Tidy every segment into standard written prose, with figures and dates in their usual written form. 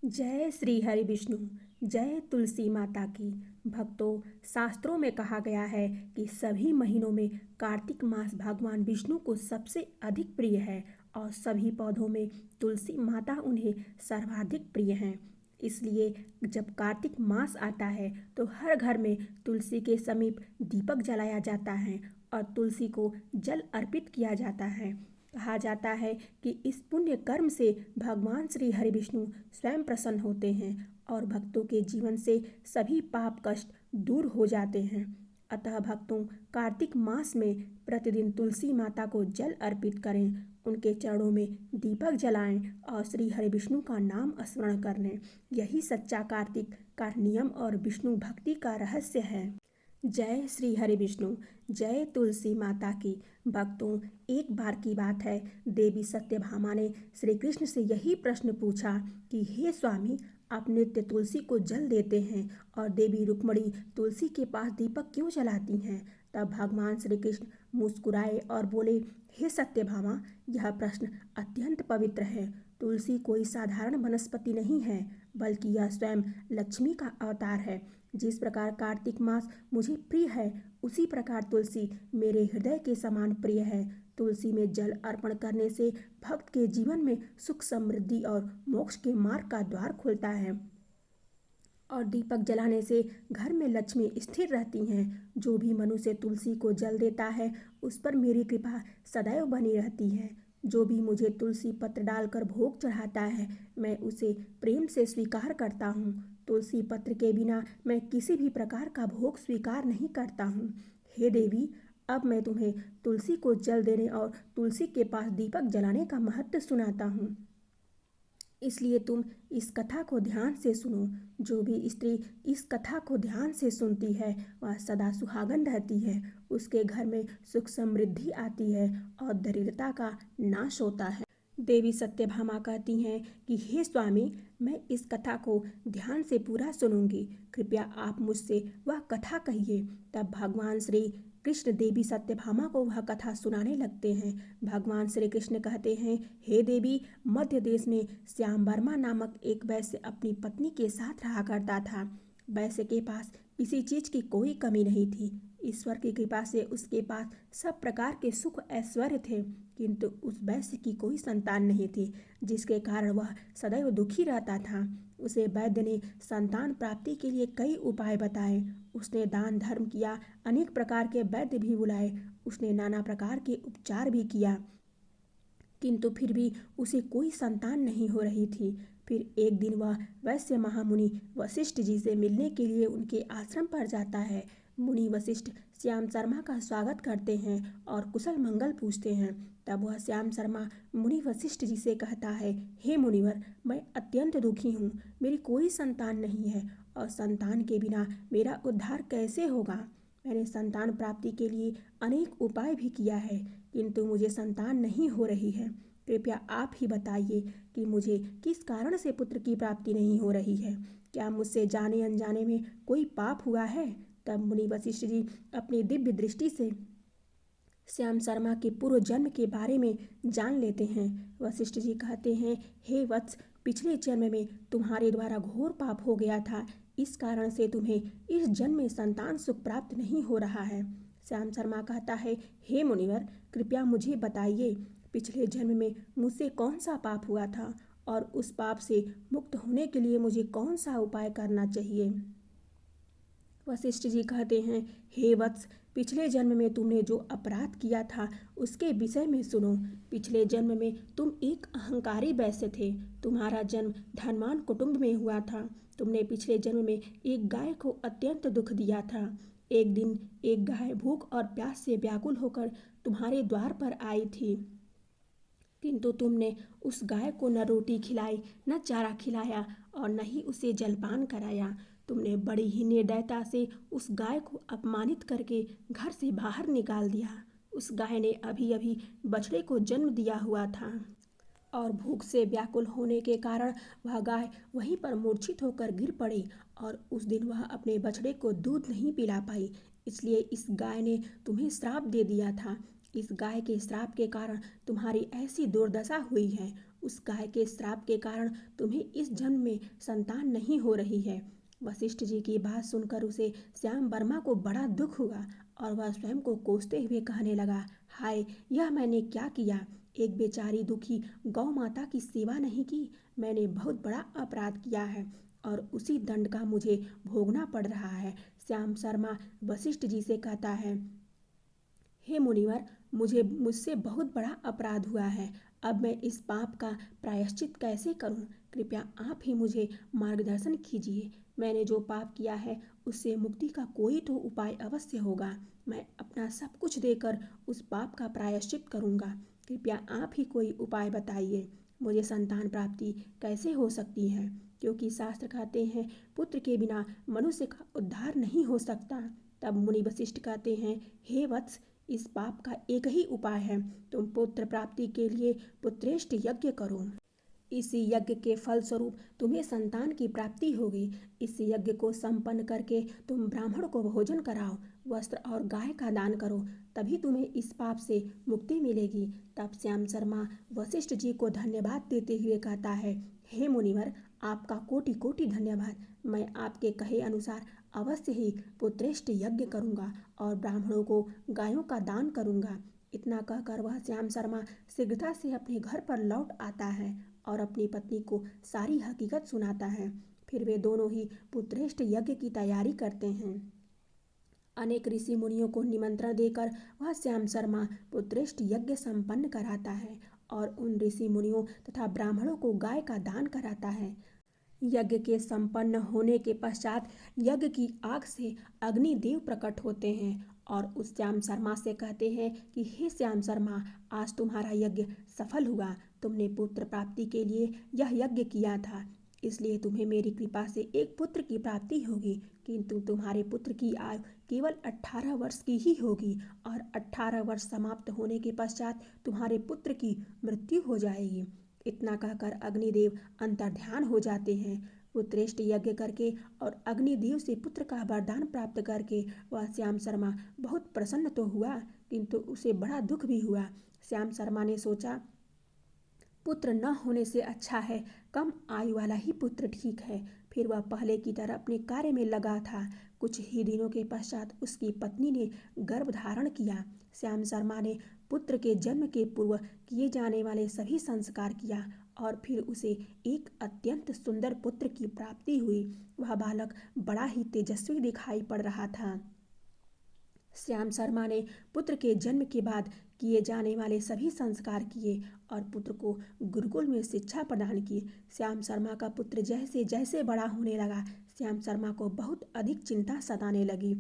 जय श्री हरि विष्णु। जय तुलसी माता की। भक्तों, शास्त्रों में कहा गया है कि सभी महीनों में कार्तिक मास भगवान विष्णु को सबसे अधिक प्रिय है और सभी पौधों में तुलसी माता उन्हें सर्वाधिक प्रिय हैं। इसलिए जब कार्तिक मास आता है तो हर घर में तुलसी के समीप दीपक जलाया जाता है और तुलसी को जल अर्पित किया जाता है। कहा जाता है कि इस पुण्य कर्म से भगवान श्री हरि विष्णु स्वयं प्रसन्न होते हैं और भक्तों के जीवन से सभी पाप कष्ट दूर हो जाते हैं। अतः भक्तों, कार्तिक मास में प्रतिदिन तुलसी माता को जल अर्पित करें, उनके चरणों में दीपक जलाएं और श्री हरि विष्णु का नाम स्मरण कर लें। यही सच्चा कार्तिक का नियम और विष्णु भक्ति का रहस्य है। जय श्री हरि विष्णु। जय तुलसी माता की। भक्तों, एक बार की बात है, देवी सत्यभामा ने श्री कृष्ण से यही प्रश्न पूछा कि हे स्वामी, आप नित्य तुलसी को जल देते हैं और देवी रुक्मणी तुलसी के पास दीपक क्यों जलाती हैं? तब भगवान श्री कृष्ण मुस्कुराए और बोले, हे सत्यभामा, यह प्रश्न अत्यंत पवित्र है। तुलसी कोई साधारण वनस्पति नहीं है, बल्कि यह स्वयं लक्ष्मी का अवतार है। जिस प्रकार कार्तिक मास मुझे प्रिय है, उसी प्रकार तुलसी मेरे हृदय के समान प्रिय है। तुलसी में जल अर्पण करने से भक्त के जीवन में सुख, समृद्धि और मोक्ष के मार्ग का द्वार खुलता है और दीपक जलाने से घर में लक्ष्मी स्थिर रहती हैं। जो भी मनुष्य तुलसी को जल देता है, उस पर मेरी कृपा सदैव बनी रहती है। जो भी मुझे तुलसी पत्र डालकर भोग चढ़ाता है, मैं उसे प्रेम से स्वीकार करता हूँ। तुलसी पत्र के बिना मैं किसी भी प्रकार का भोग स्वीकार नहीं करता हूँ। हे देवी, अब मैं तुम्हें तुलसी को जल देने और तुलसी के पास दीपक जलाने का महत्व सुनाता हूँ। इसलिए तुम इस कथा को ध्यान से सुनो। जो भी स्त्री इस कथा को ध्यान से सुनती है, वह सदा सुहागन रहती है। उसके घर में सुख समृद्धि आती है और दरिद्रता का नाश होता है। देवी सत्यभामा कहती हैं कि हे स्वामी, मैं इस कथा को ध्यान से पूरा सुनूंगी। कृपया आप मुझसे वह कथा कहिए। तब भगवान श्री कृष्ण देवी सत्यभामा को वह कथा सुनाने लगते हैं। भगवान श्री कृष्ण कहते हैं, हे देवी, मध्य देश में श्याम वर्मा नामक एक वैश्य अपनी पत्नी के साथ रहा करता था। वैश्य के पास किसी चीज की कोई कमी नहीं थी। ईश्वर की कृपा से उसके पास सब प्रकार के सुख ऐश्वर्य थे, किंतु उस वैश्य की कोई संतान नहीं थी, जिसके कारण वह सदैव दुखी रहता था। उसे वैद्य ने संतान प्राप्ति के लिए कई उपाय बताए। उसने दान धर्म किया, अनेक प्रकार के वैद्य भी बुलाए, उसने नाना प्रकार के उपचार भी किया, किंतु फिर भी उसे कोई संतान नहीं हो रही थी। फिर एक दिन वह वैश्य महामुनि वशिष्ठ जी से मिलने के लिए उनके आश्रम पर जाता है। मुनि वशिष्ठ श्याम शर्मा का स्वागत करते हैं और कुशल मंगल पूछते हैं। तब वह श्याम शर्मा मुनि वशिष्ठ जी से कहता है, हे मुनिवर, मैं अत्यंत दुखी हूँ। मेरी कोई संतान नहीं है और संतान के बिना मेरा उद्धार कैसे होगा? मैंने संतान प्राप्ति के लिए अनेक उपाय भी किया है, किंतु मुझे संतान नहीं हो रही है। कृपया आप ही बताइए कि मुझे किस कारण से पुत्र की प्राप्ति नहीं हो रही है। क्या मुझसे जाने अनजाने में कोई पाप हुआ है? तब मुनि वशिष्ठ जी अपनी दिव्य दृष्टि से श्याम शर्मा के पूर्व जन्म के बारे में जान लेते हैं। वशिष्ठ जी कहते हैं, हे वत्स, पिछले जन्म में तुम्हारे द्वारा घोर पाप हो गया था। इस कारण से तुम्हें इस जन्म में संतान सुख प्राप्त नहीं हो रहा है। श्याम शर्मा कहता है, हे मुनिवर, कृपया मुझे बताइए, पिछले जन्म में मुझसे कौन सा पाप हुआ था और उस पाप से मुक्त होने के लिए मुझे कौन सा उपाय करना चाहिए? वशिष्ठ जी कहते हैं, हे वत्स, पिछले जन्म में तुमने जो अपराध किया था उसके विषय में सुनो। पिछले जन्म में तुम एक अहंकारी वैश्य थे। तुम्हारा जन्म धनवान कुटुंब में हुआ था। तुमने पिछले जन्म में एक गाय को अत्यंत दुख दिया था। एक दिन एक गाय भूख और प्यास से व्याकुल होकर तुम्हारे द्वार पर आई थी, किंतु तुमने उस गाय को न रोटी खिलाई, न चारा खिलाया और न ही उसे जलपान कराया। तुमने बड़ी ही निर्दयता से उस गाय को अपमानित करके घर से बाहर निकाल दिया। उस गाय ने अभी अभी बछड़े को जन्म दिया हुआ था और भूख से व्याकुल होने के कारण वह गाय वहीं पर मूर्छित होकर गिर पड़ी और उस दिन वह अपने बछड़े को दूध नहीं पिला पाई। इसलिए इस गाय ने तुम्हें श्राप दे दिया था। इस गाय के श्राप के कारण तुम्हारी ऐसी दुर्दशा हुई है उस गाय के श्राप के कारण तुम्हें इस जन्म में संतान नहीं हो रही है। वशिष्ठ जी की बात सुनकर उसे श्याम वर्मा को बड़ा दुख हुआ और वह स्वयं को कोसते हुए कहने लगा, हाय, यह मैंने क्या किया। एक बेचारी दुखी गौ माता की सेवा नहीं की। मैंने बहुत बड़ा अपराध किया है और उसी दंड का मुझे भोगना पड़ रहा है। श्याम शर्मा वशिष्ठ जी से कहता है, हे मुनिवर, मुझसे बहुत बड़ा अपराध हुआ है। अब मैं इस पाप का प्रायश्चित कैसे करूं? कृपया आप ही मुझे मार्गदर्शन कीजिए। मैंने जो पाप किया है उससे मुक्ति का कोई तो उपाय अवश्य होगा। मैं अपना सब कुछ देकर उस पाप का प्रायश्चित करूंगा। कृपया आप ही कोई उपाय बताइए। मुझे संतान प्राप्ति कैसे हो सकती है? क्योंकि शास्त्र कहते हैं पुत्र के बिना मनुष्य का उद्धार नहीं हो सकता। तब मुनि वशिष्ठ कहते हैं, हे वत्स, इस पाप का एक ही उपाय है। तुम पुत्र प्राप्ति के लिए पुत्रेष्ट यज्ञ करो। इस यज्ञ के फल स्वरूप तुम्हें संतान की प्राप्ति होगी। इस यज्ञ को संपन्न करके तुम ब्राह्मण को भोजन कराओ, वस्त्र और गाय का दान करो, तभी तुम्हें इस पाप से मुक्ति मिलेगी। तब श्याम शर्मा वशिष्ठ जी को धन्यवाद देते हुए कहता है, हे मुनिवर, आपका कोटि कोटि धन्यवाद। मैं आपके कहे अनुसार अवश्य ही पुत्रेष्ट यज्ञ करूंगा और ब्राह्मणों को गायों का दान करूंगा। इतना कहकर वह श्याम शर्मा शीघ्रता से अपने घर पर लौट आता है और अपनी पत्नी को सारी हकीकत सुनाता है। फिर वे दोनों ही पुत्रेष्ट यज्ञ की तैयारी करते हैं। अनेक ऋषि मुनियों को निमंत्रण देकर वह श्याम शर्मा पुत्रेष्ट यज्ञ संपन्न कराता है और उन ऋषि मुनियों तथा ब्राह्मणों को गाय का दान कराता है। यज्ञ के संपन्न होने के पश्चात यज्ञ की आग से अग्निदेव प्रकट होते हैं और उस श्याम शर्मा से कहते हैं कि हे श्याम शर्मा, आज तुम्हारा यज्ञ सफल हुआ। तुमने पुत्र प्राप्ति के लिए यह यज्ञ किया था, इसलिए तुम्हें मेरी कृपा से एक पुत्र की प्राप्ति होगी। किंतु तुम्हारे पुत्र की आयु केवल 18 वर्ष की ही होगी और 18 वर्ष समाप्त होने के पश्चात तुम्हारे पुत्र की मृत्यु हो जाएगी। इतना कहकर अग्निदेव अंतर्ध्यान हो जाते हैं। पुत्रेष्ट यज्ञ करके और अग्निदेव से पुत्र का वरदान प्राप्त करके वह श्याम शर्मा बहुत प्रसन्न तो हुआ, किंतु उसे बड़ा दुख भी हुआ। श्याम शर्मा ने सोचा, पुत्र न होने से अच्छा है कम आयु वाला ही पुत्र ठीक है। फिर वह पहले की तरह अपने कार्य में लगा था। कुछ ही दिनों के पश्चात उसकी पत्नी ने गर्भ धारण किया। श्याम शर्मा ने पुत्र के जन्म के पूर्व किए जाने वाले सभी संस्कार किया और फिर उसे एक अत्यंत सुंदर पुत्र की प्राप्ति हुई। वह बालक बड़ा ही तेजस्वी दिखाई पड़ रहा था। श्याम शर्मा ने पुत्र के जन्म के बाद किए जाने वाले सभी संस्कार किए और पुत्र को गुरुकुल में शिक्षा प्रदान की। श्याम शर्मा का पुत्र जैसे जैसे बड़ा होने लगा, श्याम शर्मा को बहुत अधिक चिंता सताने लगी।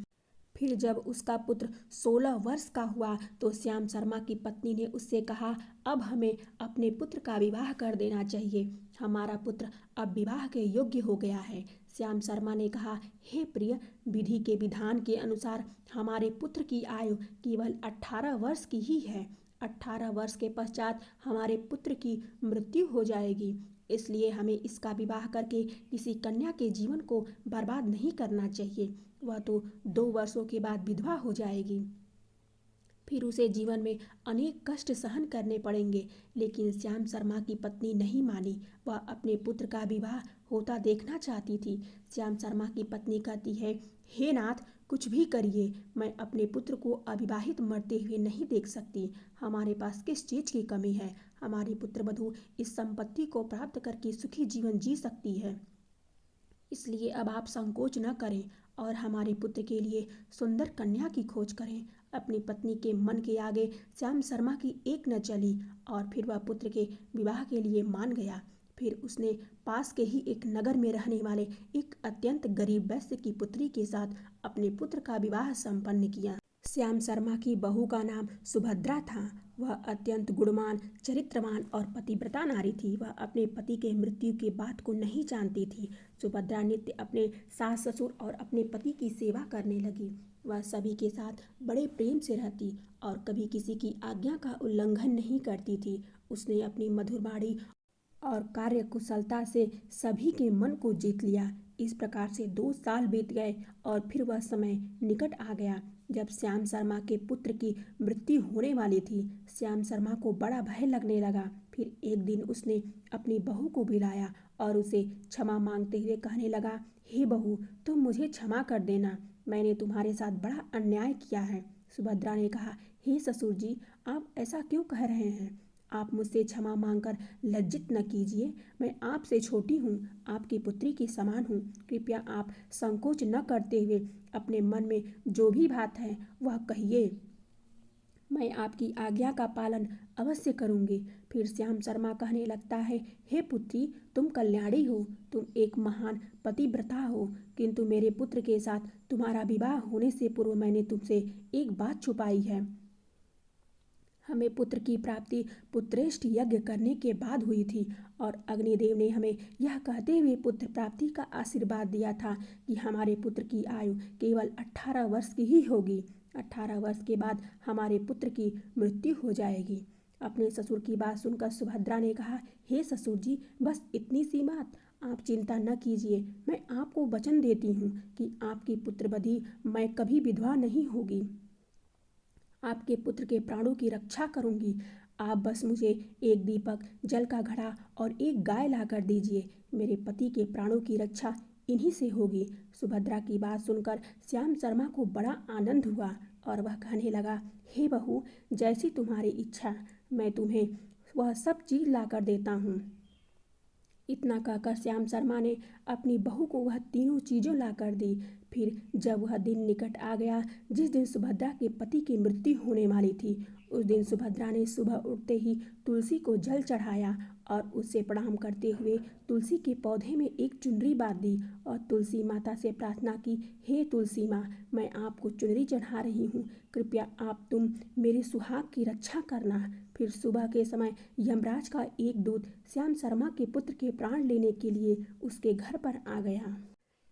फिर जब उसका पुत्र 16 वर्ष का हुआ तो श्याम शर्मा की पत्नी ने उससे कहा, अब हमें अपने पुत्र का विवाह कर देना चाहिए। हमारा पुत्र अब विवाह के योग्य हो गया है। श्याम शर्मा ने कहा, हे प्रिय, विधि के विधान के अनुसार हमारे पुत्र की आयु केवल 18 वर्ष की ही है। 18 वर्ष के पश्चात हमारे पुत्र की मृत्यु हो जाएगी, इसलिए हमें इसका विवाह करके किसी कन्या के जीवन को बर्बाद नहीं करना चाहिए। वह तो 2 वर्षों के बाद विधवा हो जाएगी, फिर उसे जीवन में अनेक कष्ट सहन करने पड़ेंगे। लेकिन श्याम शर्मा की पत्नी नहीं मानी। वह अपने पुत्र का विवाह होता देखना चाहती थी। श्याम शर्मा की पत्नी कहती है, हे नाथ, कुछ भी करिए, मैं अपने पुत्र को अविवाहित मरते हुए नहीं देख सकती। हमारे पास किस चीज़ की कमी है? हमारी पुत्रवधू इस संपत्ति को प्राप्त करके सुखी जीवन जी सकती है। इसलिए अब आप संकोच न करें और हमारे पुत्र के लिए सुंदर कन्या की खोज करें। अपनी पत्नी के मन के आगे श्याम शर्मा की एक न चली और फिर वह पुत्र के विवाह के लिए मान गया। फिर उसने पास के ही एक नगर में रहने वाले एक अत्यंत गरीब वैश्य की पुत्री के साथ अपने पुत्र का विवाह संपन्न किया। श्याम शर्मा की बहू का नाम सुभद्रा था। वह अत्यंत गुणवान, चरित्रवान और पतिव्रता नारी थी। वह अपने पति के मृत्यु के बात को नहीं जानती थी। सुभद्रा नित्य अपने सास ससुर और अपने पति की सेवा करने लगी। वह सभी के साथ बड़े प्रेम से रहती और कभी किसी की आज्ञा का उल्लंघन नहीं करती थी। उसने अपनी मधुर वाणी और कार्य कुशलता से सभी के मन को जीत लिया। इस प्रकार से 2 साल बीत गए और फिर वह समय निकट आ गया जब श्याम शर्मा के पुत्र की मृत्यु होने वाली थी, श्याम शर्मा को बड़ा भय लगने लगा। फिर एक दिन उसने अपनी बहू को बुलाया और उसे क्षमा मांगते हुए कहने लगा, हे बहू, तुम मुझे क्षमा कर देना, मैंने तुम्हारे साथ बड़ा अन्याय किया है। सुभद्रा ने कहा, हे ससुर जी, आप ऐसा क्यों कह रहे हैं? आप मुझसे क्षमा मांगकर लज्जित न कीजिए। मैं आपसे छोटी हूँ, आपकी पुत्री के समान हूँ। कृपया आप संकोच न करते हुए अपने मन में जो भी बात है वह कहिए। मैं आपकी आज्ञा का पालन अवश्य करूंगी। फिर श्याम शर्मा कहने लगता है, हे पुत्री, तुम कल्याणी हो, तुम एक महान पतिव्रता हो, किंतु मेरे पुत्र के साथ तुम्हारा विवाह होने से पूर्व मैंने तुमसे एक बात छुपाई है। हमें पुत्र की प्राप्ति पुत्रेष्ठ यज्ञ करने के बाद हुई थी और अग्निदेव ने हमें यह कहते हुए पुत्र प्राप्ति का आशीर्वाद दिया था कि हमारे पुत्र की आयु केवल 18 वर्ष की ही होगी। 18 वर्ष के बाद हमारे पुत्र की मृत्यु हो जाएगी। अपने ससुर की बात सुनकर सुभद्रा ने कहा, हे ससुर जी, बस इतनी सी बात, आप चिंता न कीजिए। मैं आपको वचन देती हूँ कि आपकी पुत्रवधि मैं कभी विधवा नहीं होगी। आपके पुत्र के प्राणों की रक्षा करूंगी। आप बस मुझे एक दीपक, जल का घड़ा और एक गाय ला कर दीजिए। मेरे पति के प्राणों की रक्षा इन्हीं से होगी। सुभद्रा की बात सुनकर श्याम शर्मा को बड़ा आनंद हुआ और वह कहने लगा, हे बहू, जैसी तुम्हारी इच्छा, मैं तुम्हें वह सब चीज ला कर देता हूँ। इतना कहकर श्याम शर्मा ने अपनी बहू को वह तीनों चीज़ों ला कर दी। फिर जब वह दिन निकट आ गया जिस दिन सुभद्रा के पति की मृत्यु होने वाली थी, उस दिन सुभद्रा ने सुबह उठते ही तुलसी को जल चढ़ाया और उससे प्रणाम करते हुए तुलसी के पौधे में एक चुनरी बांध दी और तुलसी माता से प्रार्थना की, हे तुलसी माँ, मैं आपको चुनरी चढ़ा रही हूँ, कृपया तुम मेरे सुहाग की रक्षा करना। फिर सुबह के समय यमराज का एक दूत श्याम शर्मा के पुत्र के प्राण लेने के लिए उसके घर पर आ गया।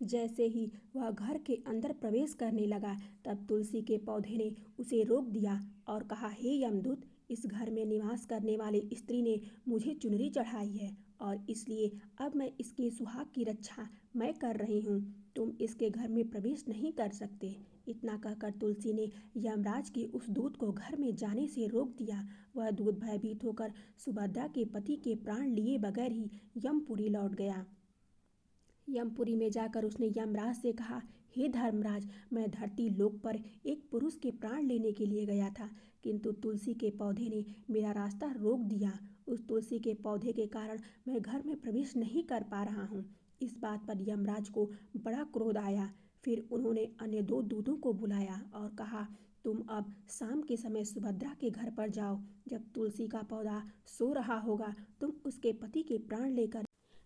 जैसे ही वह घर के अंदर प्रवेश करने लगा, तब तुलसी के पौधे ने उसे रोक दिया और कहा, हे यमदूत, इस घर में निवास करने वाली स्त्री ने मुझे चुनरी चढ़ाई है और इसलिए अब मैं इसके सुहाग की रक्षा मैं कर रही हूँ। तुम इसके घर में प्रवेश नहीं कर सकते। इतना कहकर तुलसी ने यमराज के उस दूत को घर में जाने से रोक दिया। वह दूत भयभीत होकर सुभद्रा के पति के प्राण लिए बगैर ही यमपुरी लौट गया। यमपुरी में जाकर उसने यमराज से कहा, हे धर्मराज, मैं धरती लोक पर एक पुरुष के प्राण लेने के लिए गया था, किंतु तुलसी के पौधे ने मेरा रास्ता रोक दिया। उस तुलसी के पौधे के कारण मैं घर में प्रवेश नहीं कर पा रहा हूँ। इस बात पर यमराज को बड़ा क्रोध आया। फिर उन्होंने अन्य दो दूतों को बुलाया और कहा, तुम अब शाम के समय सुभद्रा के घर पर जाओ। जब तुलसी का पौधा सो रहा होगा, तुम उसके पति के प्राण लेकर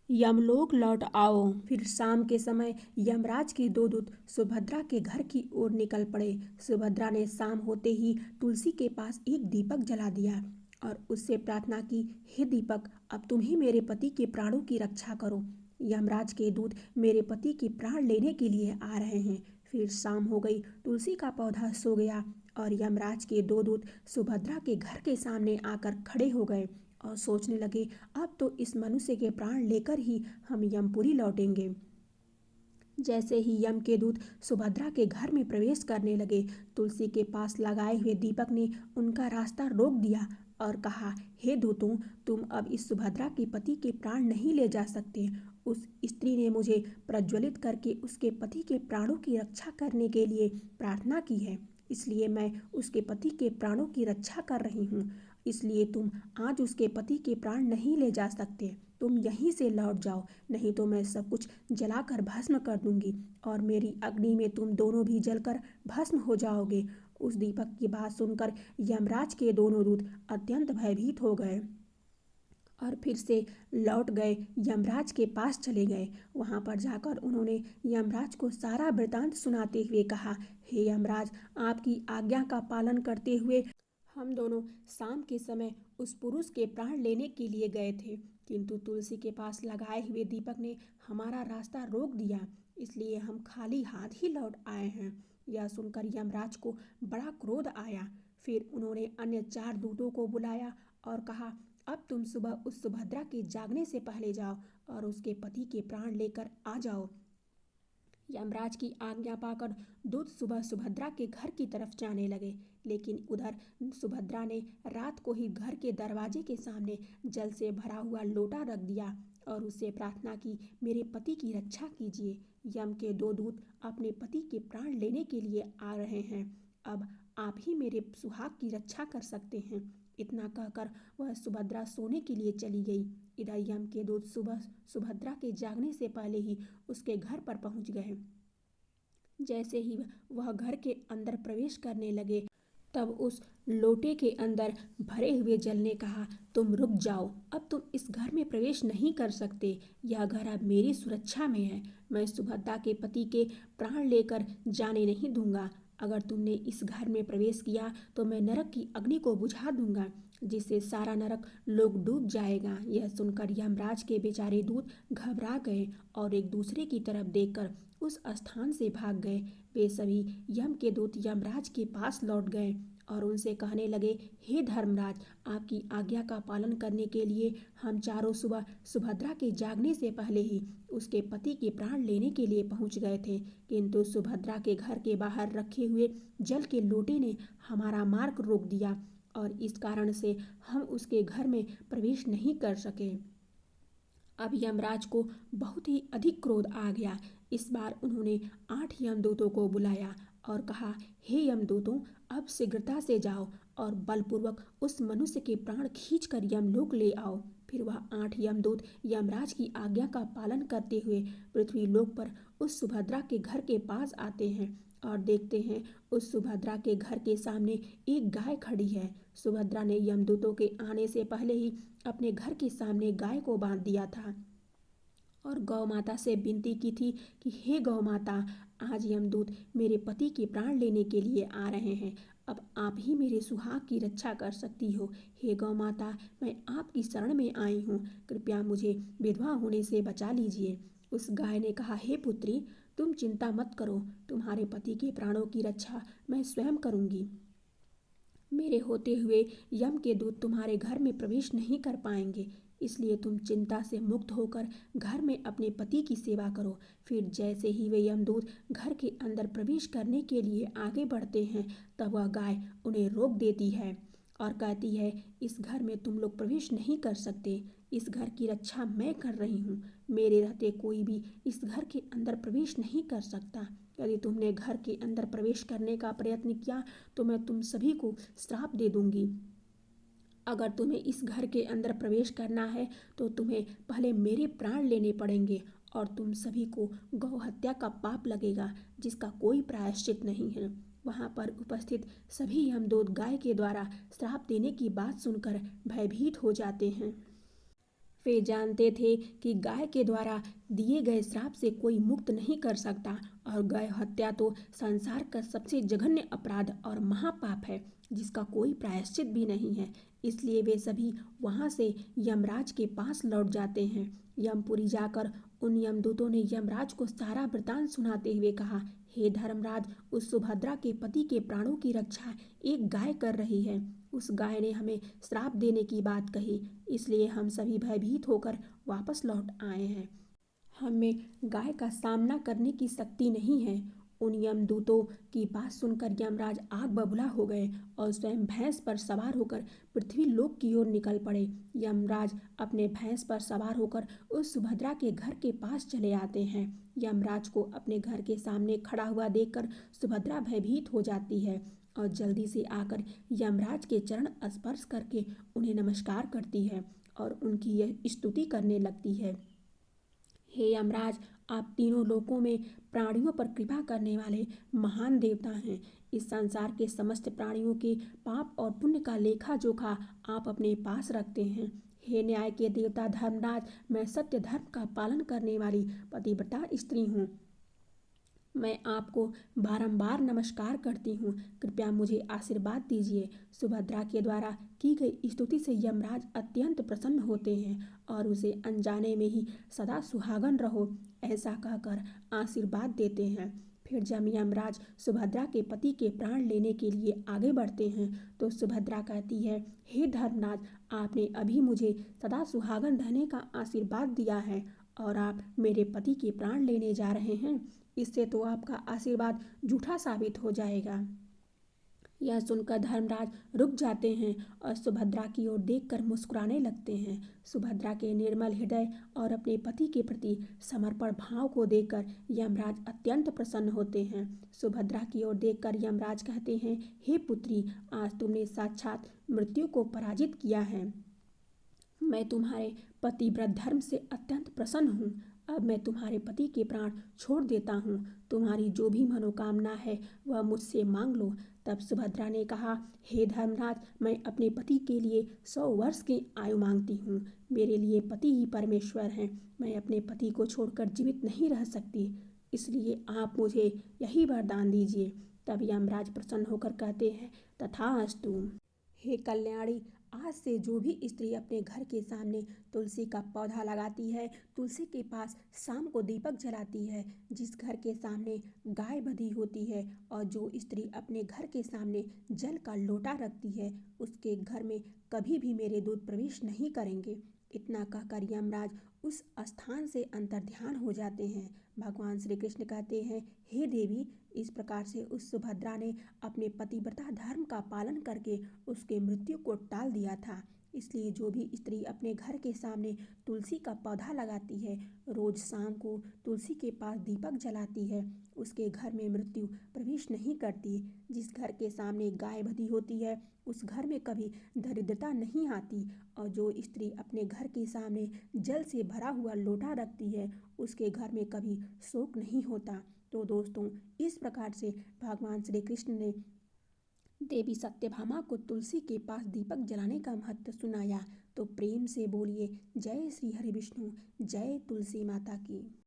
यमलोक लौट आओ। फिर शाम के समय यमराज के दो दूत सुभद्रा के घर की ओर निकल पड़े। सुभद्रा ने शाम होते ही तुलसी के पास एक दीपक जला दिया और उससे प्रार्थना की, हे दीपक, अब तुम ही मेरे पति के प्राणों की रक्षा करो। यमराज के दूत मेरे पति के प्राण लेने के लिए आ रहे हैं। फिर शाम हो गई, तुलसी का पौधा सो गया और यमराज के दो दूत सुभद्रा के घर के सामने आकर खड़े हो गए और सोचने लगे, अब तो इस मनुष्य के प्राण लेकर ही हम यमपुरी लौटेंगे। जैसे ही यम के दूत सुभद्रा के घर में प्रवेश करने लगे, तुलसी के पास लगाए हुए दीपक ने उनका रास्ता रोक दिया और कहा, हे दूतों, तुम अब इस सुभद्रा के पति के प्राण नहीं ले जा सकते। उस स्त्री ने मुझे प्रज्वलित करके उसके पति के प्राणों की रक्षा करने के लिए प्रार्थना की है, इसलिए मैं उसके पति के प्राणों की रक्षा कर रही हूँ। इसलिए तुम आज उसके पति के प्राण नहीं ले जा सकते। तुम यहीं से लौट जाओ, नहीं तो मैं सब कुछ जलाकर भस्म कर दूंगी और मेरी अग्नि में तुम दोनों भी जलकर भस्म हो जाओगे। उस दीपक की बात सुनकर यमराज के दोनों दूत अत्यंत भयभीत हो गए और फिर से लौट गए, यमराज के पास चले गए। वहां पर जाकर उन्होंने यमराज को सारा वृतांत सुनाते हुए कहा, हे यमराज, आपकी आज्ञा का पालन करते हुए हम दोनों शाम के समय उस पुरुष के प्राण लेने के लिए गए थे, किंतु तुलसी के पास लगाए हुए दीपक ने हमारा रास्ता रोक दिया, इसलिए हम खाली हाथ ही लौट आए हैं। यह सुनकर यमराज को बड़ा क्रोध आया। फिर उन्होंने अन्य 4 दूतों को बुलाया और कहा, अब तुम सुबह उस सुभद्रा के जागने से पहले जाओ और उसके पति के प्राण लेकर आ जाओ। यमराज की आज्ञा पाकर दूत सुबह सुभद्रा के घर की तरफ जाने लगे, लेकिन उधर सुभद्रा ने रात को ही घर के दरवाजे के सामने जल से भरा हुआ लोटा रख दिया और उससे प्रार्थना की, मेरे पति की रक्षा कीजिए। यम के दो दूत अपने पति के प्राण लेने के लिए आ रहे हैं। अब आप ही मेरे सुहाग की रक्षा कर सकते हैं। इतना कहकर वह सुभद्रा सोने के लिए चली गई। इधर यम के दूत सुबह सुभद्रा के जागने से पहले ही उसके घर पर पहुंच गए। जैसे ही वह घर के अंदर प्रवेश करने लगे, तब उस लोटे के अंदर भरे हुए जल ने कहा, तुम रुक जाओ, अब तुम इस घर में प्रवेश नहीं कर सकते। यह घर अब मेरी सुरक्षा में है। मैं सुभद्रा के पति के प्राण लेकर जाने नहीं दूंगा। अगर तुमने इस घर में प्रवेश किया तो मैं नरक की अग्नि को बुझा दूंगा, जिससे सारा नरक लोग डूब जाएगा। यह सुनकर यमराज के बेचारे दूत घबरा गए और एक दूसरे की तरफ देखकर उस स्थान से भाग गए। वे सभी यम के दूत यमराज के पास लौट गए और उनसे कहने लगे, हे धर्मराज, आपकी आज्ञा का पालन करने के लिए हम चारों सुबह सुभद्रा के जागने से पहले ही उसके पति के प्राण लेने के लिए पहुंच गए थे, किंतु सुभद्रा के घर के बाहर रखे हुए जल के लोटे ने हमारा मार्ग रोक दिया और इस कारण से हम उसके घर में प्रवेश नहीं कर सके। अब यमराज को बहुत ही अधिक क्रोध आ गया। इस बार उन्होंने 8 यमदूतों को बुलाया और कहा, हे यमदूतों, अब शीघ्रता से जाओ और बलपूर्वक उस मनुष्य के प्राण खींचकर यमलोक ले आओ। फिर वह 8 यमदूत यमराज की आज्ञा का पालन करते हुए पृथ्वी लोक पर उस सुभद्रा के घर के पास आते हैं और देखते हैं उस सुभद्रा के घर के सामने एक गाय खड़ी है। सुभद्रा ने यमदूतों के आने से पहले ही अपने घर के सामने गाय को बांध दिया था और गौ माता से विनती की थी कि हे गौ माता, आज यमदूत मेरे पति के प्राण लेने के लिए आ रहे हैं। अब आप ही मेरे सुहाग की रक्षा कर सकती हो। हे गौ माता, मैं आपकी शरण में आई हूँ, कृपया मुझे विधवा होने से बचा लीजिए। उस गाय ने कहा, हे पुत्री, तुम चिंता मत करो, तुम्हारे पति के प्राणों की रक्षा मैं स्वयं करूंगी। मेरे होते हुए यम के दूत तुम्हारे घर में प्रवेश नहीं कर पाएंगे, इसलिए तुम चिंता से मुक्त होकर घर में अपने पति की सेवा करो। फिर जैसे ही वे यमदूत घर के अंदर प्रवेश करने के लिए आगे बढ़ते हैं, तब वह गाय उन्हें रोक देती है और कहती है, इस घर में तुम लोग प्रवेश नहीं कर सकते। इस घर की रक्षा मैं कर रही हूँ। मेरे रहते कोई भी इस घर के अंदर प्रवेश नहीं कर सकता। यदि तुमने घर के अंदर प्रवेश करने का प्रयत्न किया तो मैं तुम सभी को श्राप दे दूंगी। अगर तुम्हें इस घर के अंदर प्रवेश करना है तो तुम्हें पहले मेरे प्राण लेने पड़ेंगे और तुम सभी को गौ हत्या का पाप लगेगा, जिसका कोई प्रायश्चित नहीं है। वहां पर उपस्थित सभी यमदूत गाय के द्वारा श्राप देने की बात सुनकर भयभीत हो जाते हैं। वे जानते थे कि गाय के द्वारा दिए गए श्राप से कोई मुक्त नहीं कर सकता और गौ हत्या तो संसार का सबसे जघन्य अपराध और महापाप है, जिसका कोई प्रायश्चित भी नहीं है। इसलिए वे सभी वहां से यमराज के पास लौट जाते हैं। यमपुरी जाकर उन यमदूतों ने यमराज को सारा वृतांत सुनाते हुए कहा, हे धर्मराज, उस सुभद्रा के पति के प्राणों की रक्षा एक गाय कर रही है। उस गाय ने हमें श्राप देने की बात कही, इसलिए हम सभी भयभीत होकर वापस लौट आए हैं। हमें गाय का सामना करने की शक्ति नहीं है। उन यमदूतों की बात सुनकर यमराज आग बबूला हो गए और स्वयं भैंस पर सवार होकर पृथ्वी लोक की ओर निकल पड़े। यमराज अपने भैंस पर सवार होकर उस सुभद्रा के घर के पास चले आते हैं। यमराज को अपने घर के सामने खड़ा हुआ देखकर सुभद्रा भयभीत हो जाती है और जल्दी से आकर यमराज के चरण स्पर्श करके उन्हें नमस्कार करती है और उनकी यह स्तुति करने लगती है, हे यमराज, आप तीनों लोकों में प्राणियों पर कृपा करने वाले महान देवता हैं। इस संसार के समस्त प्राणियों के पाप और पुण्य का लेखा जोखा आप अपने पास रखते हैं। हे न्याय के देवता धर्मराज, मैं सत्य धर्म का पालन करने वाली पतिव्रता स्त्री हूँ। मैं आपको बारंबार नमस्कार करती हूँ, कृपया मुझे आशीर्वाद दीजिए। सुभद्रा के द्वारा की गई स्तुति से यमराज अत्यंत प्रसन्न होते हैं और उसे अनजाने में ही सदा सुहागन रहो ऐसा कहकर आशीर्वाद देते हैं। फिर जब यमराज सुभद्रा के पति के प्राण लेने के लिए आगे बढ़ते हैं तो सुभद्रा कहती है, हे धर्मराज, आपने अभी मुझे सदा सुहागन रहने का आशीर्वाद दिया है और आप मेरे पति के प्राण लेने जा रहे हैं, इससे तो आपका आशीर्वाद झूठा साबित हो जाएगा। यह सुनकर धर्मराज रुक जाते हैं और सुभद्रा की ओर देखकर मुस्कुराने लगते हैं। सुभद्रा के निर्मल हृदय और अपने पति के प्रति समर्पण भाव को देखकर यमराज अत्यंत प्रसन्न होते हैं। सुभद्रा की ओर देखकर यमराज कहते हैं, हे पुत्री, आज तुमने साक्षात मृत्यु को पराजित किया है। मैं तुम्हारे पतिव्रत धर्म से अत्यंत प्रसन्न हूँ। अब मैं तुम्हारे पति के प्राण छोड़ देता हूँ। तुम्हारी जो भी मनोकामना है वह मुझसे मांग लो। तब सुभद्रा ने कहा, हे धर्मराज, मैं अपने पति के लिए 100 वर्ष की आयु मांगती हूँ। मेरे लिए पति ही परमेश्वर हैं। मैं अपने पति को छोड़कर जीवित नहीं रह सकती, इसलिए आप मुझे यही वरदान दीजिए। तब यमराज प्रसन्न होकर कहते हैं, तथास्तु। हे कल्याणी, आज से जो भी स्त्री अपने घर के सामने तुलसी का पौधा लगाती है, तुलसी के पास शाम को दीपक जलाती है, जिस घर के सामने गाय बंधी होती है और जो स्त्री अपने घर के सामने जल का लोटा रखती है, उसके घर में कभी भी मेरे दूत प्रवेश नहीं करेंगे। इतना कहकर यमराज उस स्थान से अंतर्ध्यान हो जाते हैं। भगवान श्री कृष्ण कहते हैं, हे देवी, इस प्रकार से उस सुभद्रा ने अपने पतिव्रता धर्म का पालन करके उसके मृत्यु को टाल दिया था। इसलिए जो भी स्त्री अपने घर के सामने तुलसी का पौधा लगाती है, रोज शाम को तुलसी के पास दीपक जलाती है, उसके घर में मृत्यु प्रवेश नहीं करती। जिस घर के सामने गाय बंधी होती है, उस घर में कभी दरिद्रता नहीं आती। और जो स्त्री अपने घर के सामने जल से भरा हुआ लोटा रखती है, उसके घर में कभी शोक नहीं होता। तो दोस्तों, इस प्रकार से भगवान श्री कृष्ण ने देवी सत्यभामा को तुलसी के पास दीपक जलाने का महत्व सुनाया। तो प्रेम से बोलिए, जय श्री हरि विष्णु, जय तुलसी माता की।